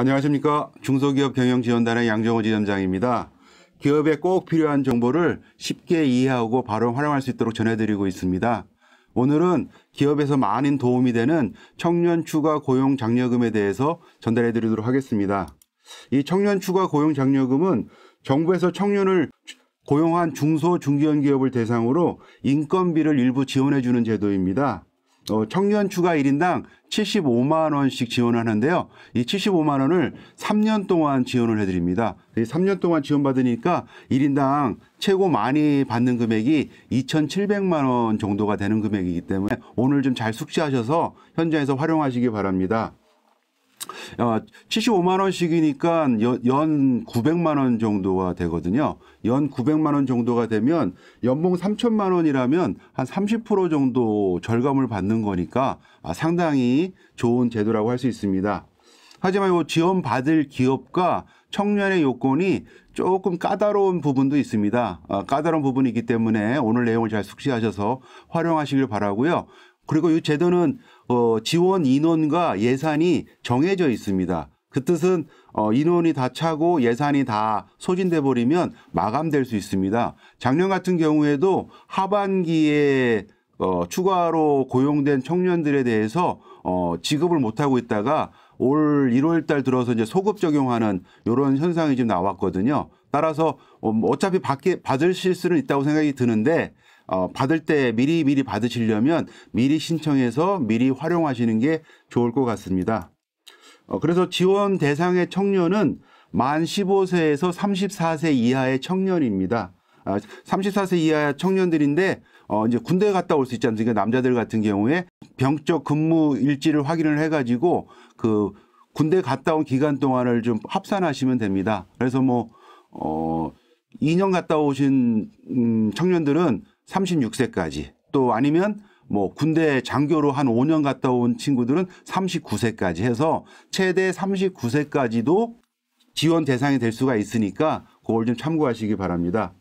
안녕하십니까. 중소기업 경영지원단의 양정호 지점장입니다. 기업에 꼭 필요한 정보를 쉽게 이해하고 바로 활용할 수 있도록 전해드리고 있습니다. 오늘은 기업에서 많은 도움이 되는 청년 추가 고용 장려금에 대해서 전달해 드리도록 하겠습니다. 이 청년 추가 고용 장려금은 정부에서 청년을 고용한 중소 중견 기업을 대상으로 인건비를 일부 지원해 주는 제도입니다. 청년 추가 1인당 75만 원씩 지원하는데요. 이 75만 원을 3년 동안 지원을 해드립니다. 3년 동안 지원받으니까 1인당 최고 많이 받는 금액이 2,700만 원 정도가 되는 금액이기 때문에 오늘 좀 잘 숙지하셔서 현장에서 활용하시기 바랍니다. 75만 원씩이니까 연 900만 원 정도가 되거든요. 연 900만 원 정도가 되면 연봉 3천만 원이라면 한 30% 정도 절감을 받는 거니까 상당히 좋은 제도라고 할 수 있습니다. 하지만 이 지원받을 기업과 청년의 요건이 조금 까다로운 부분도 있습니다. 까다로운 부분이 있기 때문에 오늘 내용을 잘 숙지하셔서 활용하시길 바라고요. 그리고 이 제도는 지원 인원과 예산이 정해져 있습니다. 그 뜻은 인원이 다 차고 예산이 다 소진돼 버리면 마감될 수 있습니다. 작년 같은 경우에도 하반기에 추가로 고용된 청년들에 대해서 지급을 못하고 있다가 올 1월 달 들어서 이제 소급 적용하는 이런 현상이 좀 나왔거든요. 따라서 어차피 받으실 수는 있다고 생각이 드는데 받을 때 미리 받으시려면 미리 신청해서 미리 활용하시는 게 좋을 것 같습니다. 그래서 지원 대상의 청년은 만 15세에서 34세 이하의 청년입니다. 34세 이하의 청년들인데 이제 군대 갔다 올 수 있지 않습니까? 남자들 같은 경우에 병적 근무 일지를 확인을 해가지고 그 군대 갔다 온 기간 동안을 좀 합산하시면 됩니다. 그래서 2년 갔다 오신 청년들은 36세까지 또 아니면 군대 장교로 한 5년 갔다 온 친구들은 39세까지 해서 최대 39세까지도 지원 대상이 될 수가 있으니까 그걸 좀 참고하시기 바랍니다.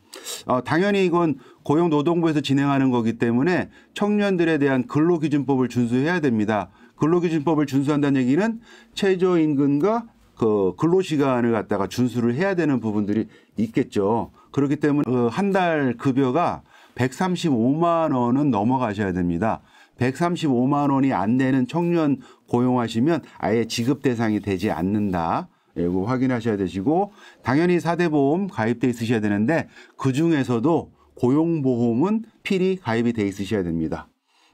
당연히 이건 고용노동부에서 진행하는 거기 때문에 청년들에 대한 근로기준법을 준수해야 됩니다. 근로기준법을 준수한다는 얘기는 최저임금과 그 근로시간을 갖다가 준수를 해야 되는 부분들이 있겠죠. 그렇기 때문에 한 달 급여가 135만 원은 넘어가셔야 됩니다. 135만 원이 안 되는 청년 고용하시면 아예 지급 대상이 되지 않는다. 이거 확인하셔야 되시고 당연히 4대 보험 가입돼 있으셔야 되는데 그중에서도 고용보험은 필히 가입이 돼 있으셔야 됩니다.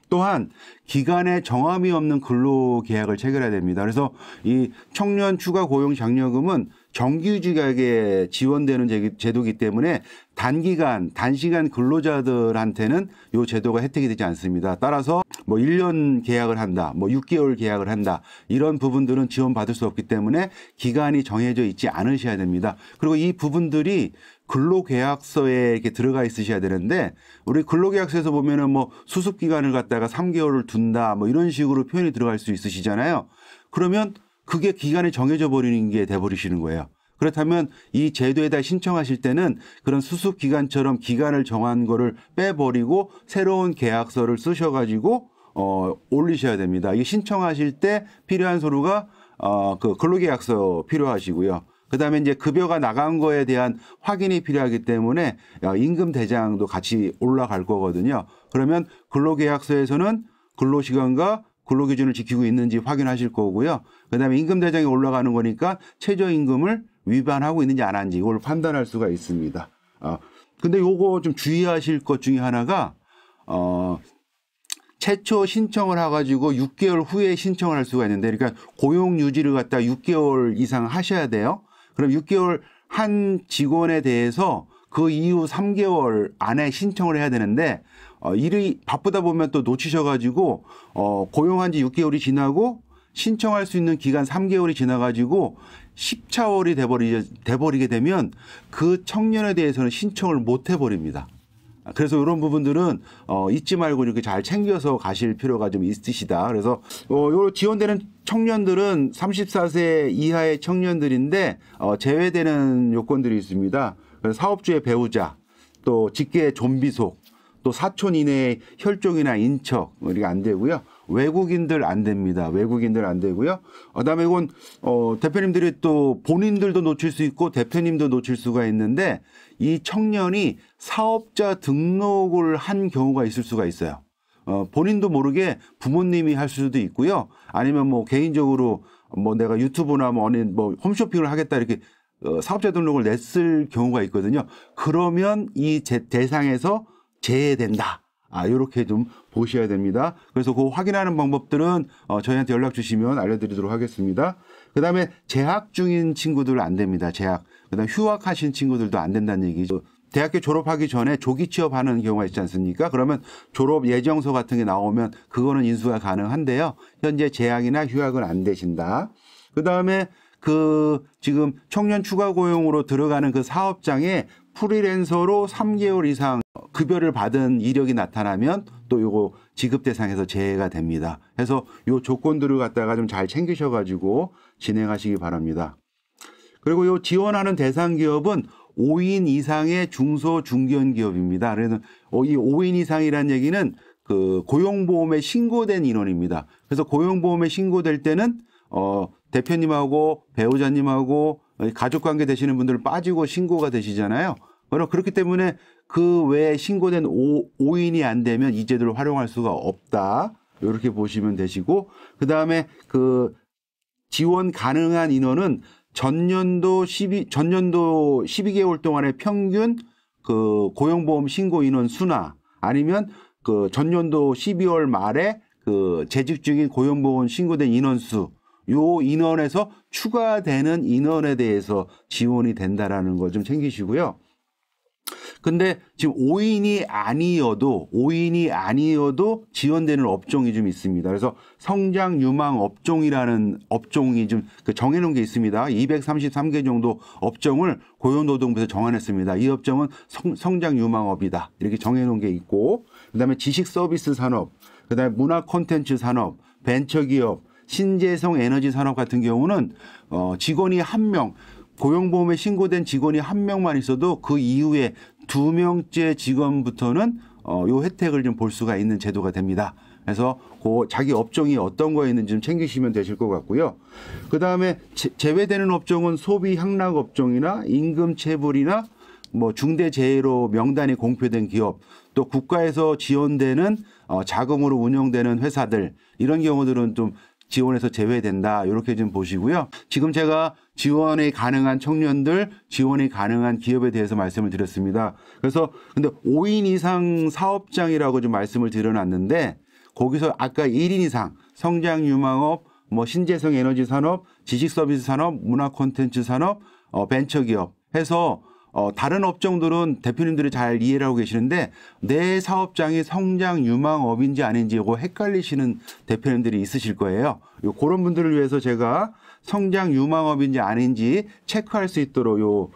또한 기간에 정함이 없는 근로계약을 체결해야 됩니다. 그래서 이 청년 추가 고용 장려금은 정규직에게 지원되는 제도이기 때문에 단시간 근로자들한테는 이 제도가 혜택이 되지 않습니다. 따라서 1년 계약을 한다, 6개월 계약을 한다 이런 부분들은 지원받을 수 없기 때문에 기간이 정해져 있지 않으셔야 됩니다. 그리고 이 부분들이 근로계약서에 이렇게 들어가 있으셔야 되는데 우리 근로계약서에서 보면은 수습 기간을 갖다가 3개월을 둔다 이런 식으로 표현이 들어갈 수 있으시잖아요. 그러면 그게 기간이 정해져 버리는 게 돼버리시는 거예요. 그렇다면 이 제도에다 신청하실 때는 그런 수습 기간처럼 기간을 정한 거를 빼버리고 새로운 계약서를 쓰셔가지고 올리셔야 됩니다. 이 신청하실 때 필요한 서류가 그 근로계약서 필요하시고요. 그다음에 이제 급여가 나간 거에 대한 확인이 필요하기 때문에 임금 대장도 같이 올라갈 거거든요. 그러면 근로계약서에서는 근로시간과 근로기준을 지키고 있는지 확인하실 거고요. 그다음에 임금 대장이 올라가는 거니까 최저임금을 위반하고 있는지 안 하는지 이걸 판단할 수가 있습니다. 근데 요거 좀 주의하실 것 중에 하나가 최초 신청을 해가지고 6개월 후에 신청을 할 수가 있는데 그러니까 고용 유지를 갖다 6개월 이상 하셔야 돼요. 그럼 6개월 한 직원에 대해서 그 이후 3개월 안에 신청을 해야 되는데 일이 바쁘다 보면 또 놓치셔가지고 고용한 지 6개월이 지나고 신청할 수 있는 기간 3개월이 지나가지고 10차월이 돼버리게 되면 그 청년에 대해서는 신청을 못 해버립니다. 그래서 이런 부분들은 잊지 말고 이렇게 잘 챙겨서 가실 필요가 좀 있으시다. 그래서 요 지원되는 청년들은 34세 이하의 청년들인데 제외되는 요건들이 있습니다. 그래서 사업주의 배우자, 또 직계 좀비속, 또 사촌 이내의 혈족이나 인척 이게 안 되고요. 외국인들 안 됩니다. 외국인들 안 되고요. 그다음에 이건 대표님들이 또 본인들도 놓칠 수 있고 대표님도 놓칠 수가 있는데 이 청년이 사업자 등록을 한 경우가 있을 수가 있어요. 본인도 모르게 부모님이 할 수도 있고요. 아니면 뭐 개인적으로 뭐 내가 유튜브나 뭐 홈쇼핑을 하겠다 이렇게 사업자 등록을 냈을 경우가 있거든요. 그러면 이 대상에서 제외된다. 이렇게 좀 보셔야 됩니다. 그래서 그 확인하는 방법들은 저희한테 연락 주시면 알려드리도록 하겠습니다. 그 다음에 재학 중인 친구들 안 됩니다. 재학. 그 다음에 휴학하신 친구들도 안 된다는 얘기죠. 대학교 졸업하기 전에 조기 취업하는 경우가 있지 않습니까? 그러면 졸업 예정서 같은 게 나오면 그거는 인수가 가능한데요. 현재 재학이나 휴학은 안 되신다. 그 다음에 지금 청년 추가 고용으로 들어가는 그 사업장에 프리랜서로 3개월 이상 급여를 받은 이력이 나타나면 또 요거 지급 대상에서 제외가 됩니다. 그래서 요 조건들을 갖다가 좀 잘 챙기셔가지고 진행하시기 바랍니다. 그리고 요 지원하는 대상 기업은 5인 이상의 중소 중견 기업입니다. 그래서 이 5인 이상이라는 얘기는 그 고용보험에 신고된 인원입니다. 그래서 고용보험에 신고될 때는 대표님하고 배우자님하고 가족관계 되시는 분들 빠지고 신고가 되시잖아요. 그렇기 때문에 그 외에 신고된 5인이 안 되면 이 제도를 활용할 수가 없다. 이렇게 보시면 되시고, 그 다음에 그 지원 가능한 인원은 전년도 12개월 동안의 평균 그 고용보험 신고 인원 수나 아니면 그 전년도 12월 말에 그 재직 중인 고용보험 신고된 인원수 요 인원에서 추가되는 인원에 대해서 지원이 된다라는 거 좀 챙기시고요. 근데 지금 5인이 아니어도 지원되는 업종이 좀 있습니다. 그래서 성장 유망 업종이라는 업종이 좀 정해놓은 게 있습니다. 233개 정도 업종을 고용노동부에서 정해냈습니다. 이 업종은 성장 유망업이다. 이렇게 정해놓은 게 있고, 그다음에 지식 서비스 산업, 그다음에 문화 콘텐츠 산업, 벤처기업, 신재생 에너지 산업 같은 경우는 직원이 1명, 고용보험에 신고된 직원이 1명만 있어도 그 이후에 2명째 직원부터는 요 혜택을 좀 볼 수가 있는 제도가 됩니다. 그래서 그 자기 업종이 어떤 거에 있는지 좀 챙기시면 되실 것 같고요. 그 다음에 제외되는 업종은 소비 향락 업종이나 임금 체불이나 뭐 중대재해로 명단이 공표된 기업, 또 국가에서 지원되는 자금으로 운영되는 회사들, 이런 경우들은 좀 지원에서 제외된다. 이렇게 좀 보시고요. 지금 제가 지원이 가능한 청년들, 지원이 가능한 기업에 대해서 말씀을 드렸습니다. 그래서 근데 5인 이상 사업장이라고 좀 말씀을 드려놨는데, 거기서 아까 1인 이상 성장 유망업, 뭐 신재생 에너지 산업, 지식 서비스 산업, 문화 콘텐츠 산업, 벤처기업 해서 다른 업종들은 대표님들이 잘 이해를 하고 계시는데 내 사업장이 성장 유망업인지 아닌지 이거 헷갈리시는 대표님들이 있으실 거예요. 그런 분들을 위해서 제가 성장 유망업인지 아닌지 체크할 수 있도록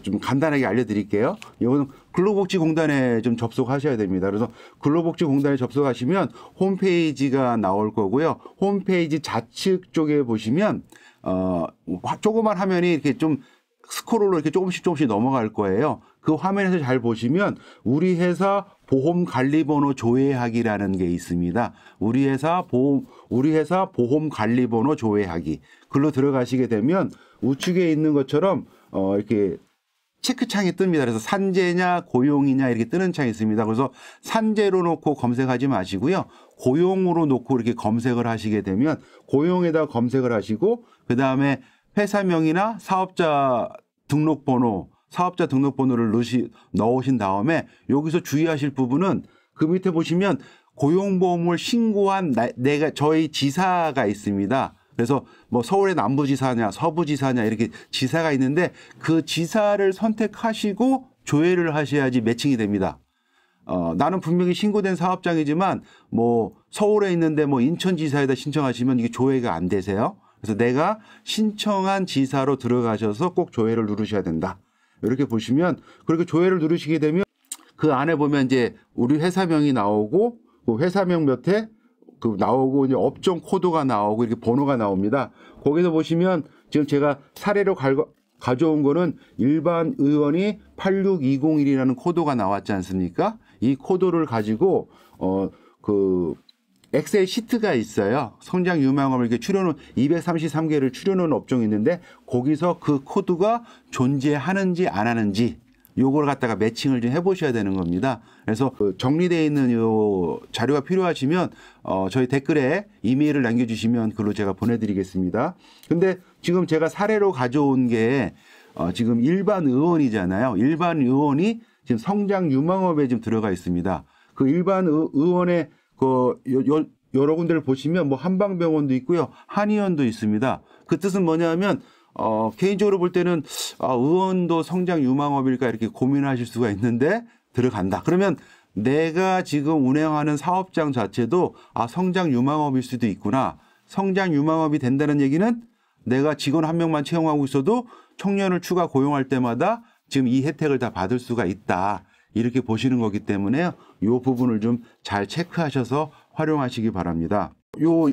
좀 간단하게 알려드릴게요. 이거는 근로복지공단에 좀 접속하셔야 됩니다. 그래서 근로복지공단에 접속하시면 홈페이지가 나올 거고요. 홈페이지 좌측 쪽에 보시면 조그만 화면이 이렇게 좀 스크롤로 이렇게 조금씩 넘어갈 거예요. 그 화면에서 잘 보시면 우리 회사 보험관리번호 조회하기라는 게 있습니다. 우리 회사 보험관리번호 조회하기. 글로 들어가시게 되면 우측에 있는 것처럼 이렇게 체크창이 뜹니다. 그래서 산재냐 고용이냐 이렇게 뜨는 창이 있습니다. 그래서 산재로 놓고 검색하지 마시고요. 고용으로 놓고 이렇게 검색을 하시게 되면 고용에다 검색을 하시고 그다음에 회사명이나 사업자 등록번호를 넣으신 다음에 여기서 주의하실 부분은 그 밑에 보시면 고용보험을 신고한 저희 지사가 있습니다. 그래서 뭐 서울의 남부지사냐 서부지사냐 이렇게 지사가 있는데 그 지사를 선택하시고 조회를 하셔야지 매칭이 됩니다. 나는 분명히 신고된 사업장이지만 뭐 서울에 있는데 뭐 인천지사에다 신청하시면 이게 조회가 안 되세요. 그래서 내가 신청한 지사로 들어가셔서 꼭 조회를 누르셔야 된다. 이렇게 보시면 그렇게 조회를 누르시게 되면 그 안에 보면 이제 우리 회사명이 나오고 그 회사명 몇에 나오고 이제 업종 코드가 나오고 이렇게 번호가 나옵니다. 거기서 보시면 지금 제가 사례로 가져온 거는 일반 의원이 86201이라는 코드가 나왔지 않습니까? 이 코드를 가지고 엑셀 시트가 있어요. 성장 유망업을 이렇게 추려놓은 233개를 추려놓은 업종이 있는데 거기서 그 코드가 존재하는지 안 하는지 요걸 갖다가 매칭을 좀 해보셔야 되는 겁니다. 그래서 정리되어 있는 요 자료가 필요하시면 저희 댓글에 이메일을 남겨주시면 그걸로 제가 보내드리겠습니다. 근데 지금 제가 사례로 가져온 게 지금 일반 의원이잖아요. 일반 의원이 지금 성장 유망업에 지금 들어가 있습니다. 그 일반 의원의 여러 군데를 보시면 뭐 한방병원도 있고요, 한의원도 있습니다. 그 뜻은 뭐냐면 개인적으로 볼 때는 의원도 성장 유망업일까 이렇게 고민하실 수가 있는데 들어간다. 그러면 내가 지금 운영하는 사업장 자체도 성장 유망업일 수도 있구나. 성장 유망업이 된다는 얘기는 내가 직원 한 명만 채용하고 있어도 청년을 추가 고용할 때마다 지금 이 혜택을 다 받을 수가 있다. 이렇게 보시는 거기 때문에 이 부분을 좀 잘 체크하셔서 활용하시기 바랍니다.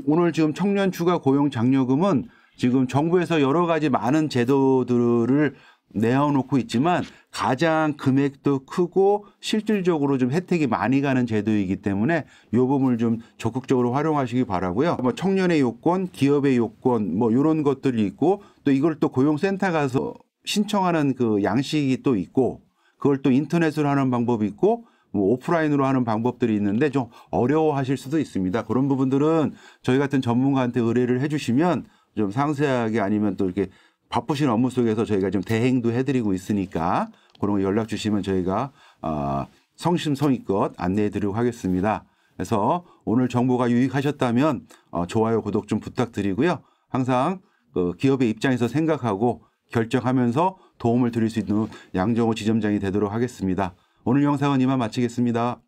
오늘 지금 청년 추가 고용 장려금은 지금 정부에서 여러 가지 많은 제도들을 내어놓고 있지만 가장 금액도 크고 실질적으로 좀 혜택이 많이 가는 제도이기 때문에 이 부분을 좀 적극적으로 활용하시기 바라고요. 뭐 청년의 요건, 기업의 요건 뭐 이런 것들이 있고 또 이걸 또 고용센터 가서 신청하는 그 양식이 또 있고 그걸 또 인터넷으로 하는 방법이 있고 뭐 오프라인으로 하는 방법들이 있는데 좀 어려워하실 수도 있습니다. 그런 부분들은 저희 같은 전문가한테 의뢰를 해주시면 좀 상세하게 아니면 또 이렇게 바쁘신 업무 속에서 저희가 좀 대행도 해드리고 있으니까 그런 거 연락 주시면 저희가 성심성의껏 안내해드리도록 하겠습니다. 그래서 오늘 정보가 유익하셨다면 좋아요, 구독 좀 부탁드리고요. 항상 그 기업의 입장에서 생각하고 결정하면서 도움을 드릴 수 있는 양정호 지점장이 되도록 하겠습니다. 오늘 영상은 이만 마치겠습니다.